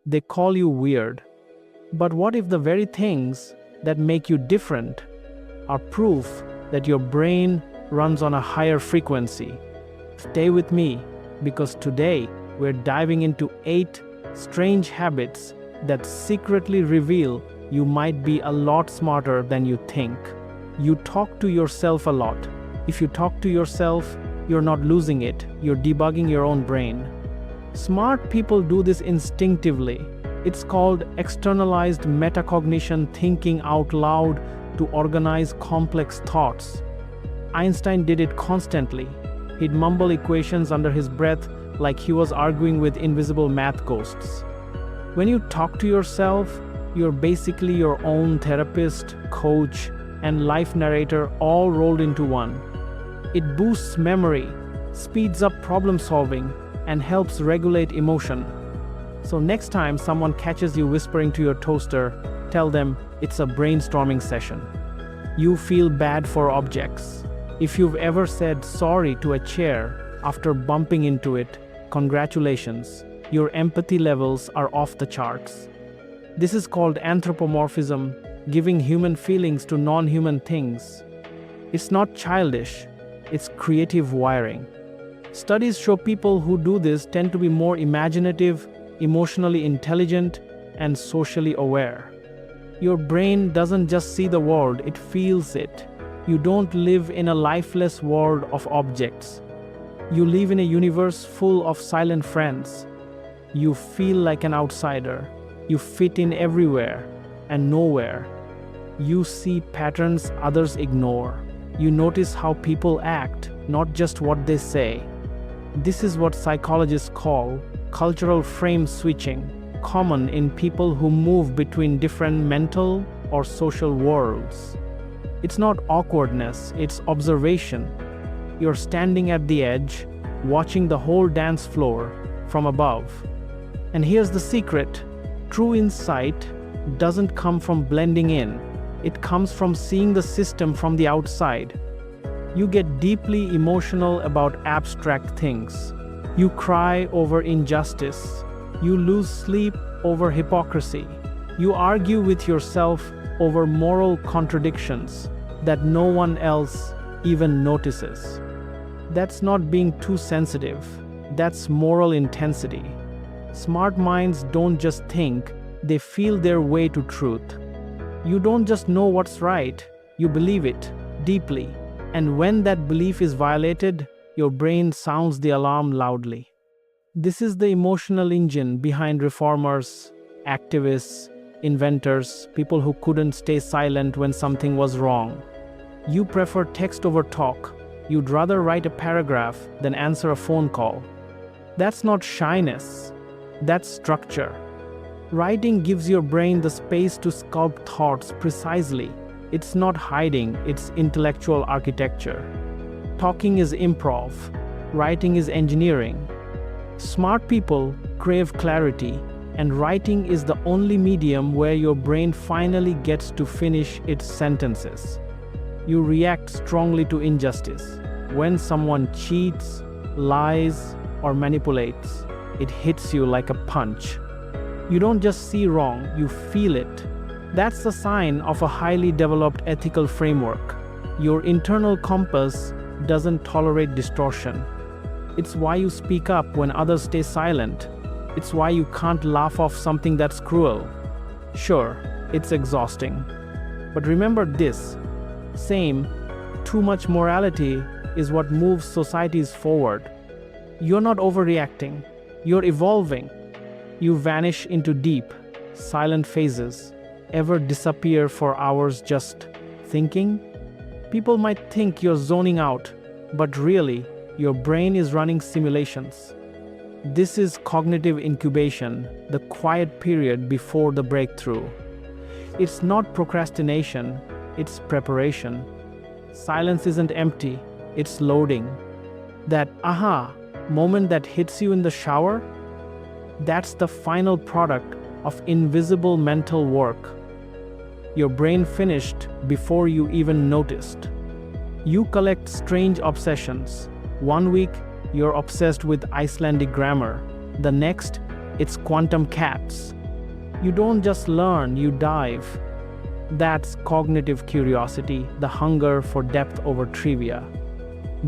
They call you weird. But what if the very things that make you different are proof that your brain runs on a higher frequency? Stay with me, because today we're diving into 8 strange habits that secretly reveal you might be a lot smarter than you think. You talk to yourself a lot. If you talk to yourself, you're not losing it, you're debugging your own brain. Smart people do this instinctively. It's called externalized metacognition, thinking out loud to organize complex thoughts. Einstein did it constantly. He'd mumble equations under his breath like he was arguing with invisible math ghosts. When you talk to yourself, you're basically your own therapist, coach, and life narrator all rolled into one. It boosts memory, speeds up problem solving, and helps regulate emotion. So next time someone catches you whispering to your toaster, tell them it's a brainstorming session. You feel bad for objects. If you've ever said sorry to a chair after bumping into it, congratulations, your empathy levels are off the charts. This is called anthropomorphism, giving human feelings to non-human things. It's not childish, it's creative wiring. Studies show people who do this tend to be more imaginative, emotionally intelligent, and socially aware. Your brain doesn't just see the world, it feels it. You don't live in a lifeless world of objects. You live in a universe full of silent friends. You feel like an outsider. You fit in everywhere and nowhere. You see patterns others ignore. You notice how people act, not just what they say. This is what psychologists call cultural frame switching, common in people who move between different mental or social worlds. It's not awkwardness, it's observation. You're standing at the edge, watching the whole dance floor from above. And here's the secret: true insight doesn't come from blending in, it comes from seeing the system from the outside. You get deeply emotional about abstract things. You cry over injustice. You lose sleep over hypocrisy. You argue with yourself over moral contradictions that no one else even notices. That's not being too sensitive. That's moral intensity. Smart minds don't just think, they feel their way to truth. You don't just know what's right, you believe it deeply. And when that belief is violated, your brain sounds the alarm loudly. This is the emotional engine behind reformers, activists, inventors, people who couldn't stay silent when something was wrong. You prefer text over talk. You'd rather write a paragraph than answer a phone call. That's not shyness, that's structure. Writing gives your brain the space to sculpt thoughts precisely. It's not hiding, it's intellectual architecture. Talking is improv, writing is engineering. Smart people crave clarity, and writing is the only medium where your brain finally gets to finish its sentences. You react strongly to injustice. When someone cheats, lies, or manipulates, it hits you like a punch. You don't just see wrong, you feel it. That's the sign of a highly developed ethical framework. Your internal compass doesn't tolerate distortion. It's why you speak up when others stay silent. It's why you can't laugh off something that's cruel. Sure, it's exhausting. But remember this: too much morality is what moves societies forward. You're not overreacting, you're evolving. You vanish into deep, silent phases, ever disappear for hours just thinking. People might think you're zoning out, but really, your brain is running simulations. This is cognitive incubation, the quiet period before the breakthrough. It's not procrastination, it's preparation. Silence isn't empty, it's loading. That aha moment that hits you in the shower, that's the final product of invisible mental work. Your brain finished before you even noticed. You collect strange obsessions. One week, you're obsessed with Icelandic grammar. The next, it's quantum cats. You don't just learn, you dive. That's cognitive curiosity, the hunger for depth over trivia.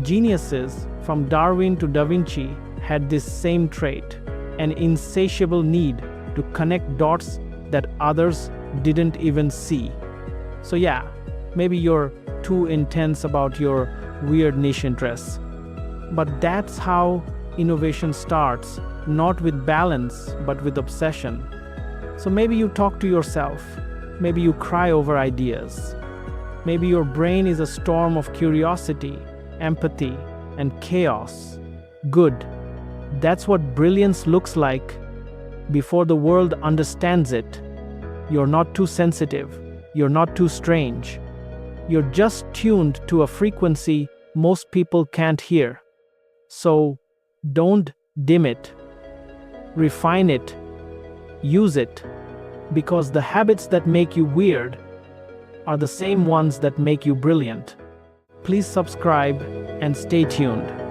Geniuses, from Darwin to Da Vinci, had this same trait, an insatiable need to connect dots that others didn't even see. So yeah, maybe you're too intense about your weird niche interests. But that's how innovation starts, not with balance, but with obsession. So maybe you talk to yourself. Maybe you cry over ideas. Maybe your brain is a storm of curiosity, empathy, and chaos. Good. That's what brilliance looks like before the world understands it. You're not too sensitive. You're not too strange. You're just tuned to a frequency most people can't hear. So don't dim it. Refine it. Use it. Because the habits that make you weird are the same ones that make you brilliant. Please subscribe and stay tuned.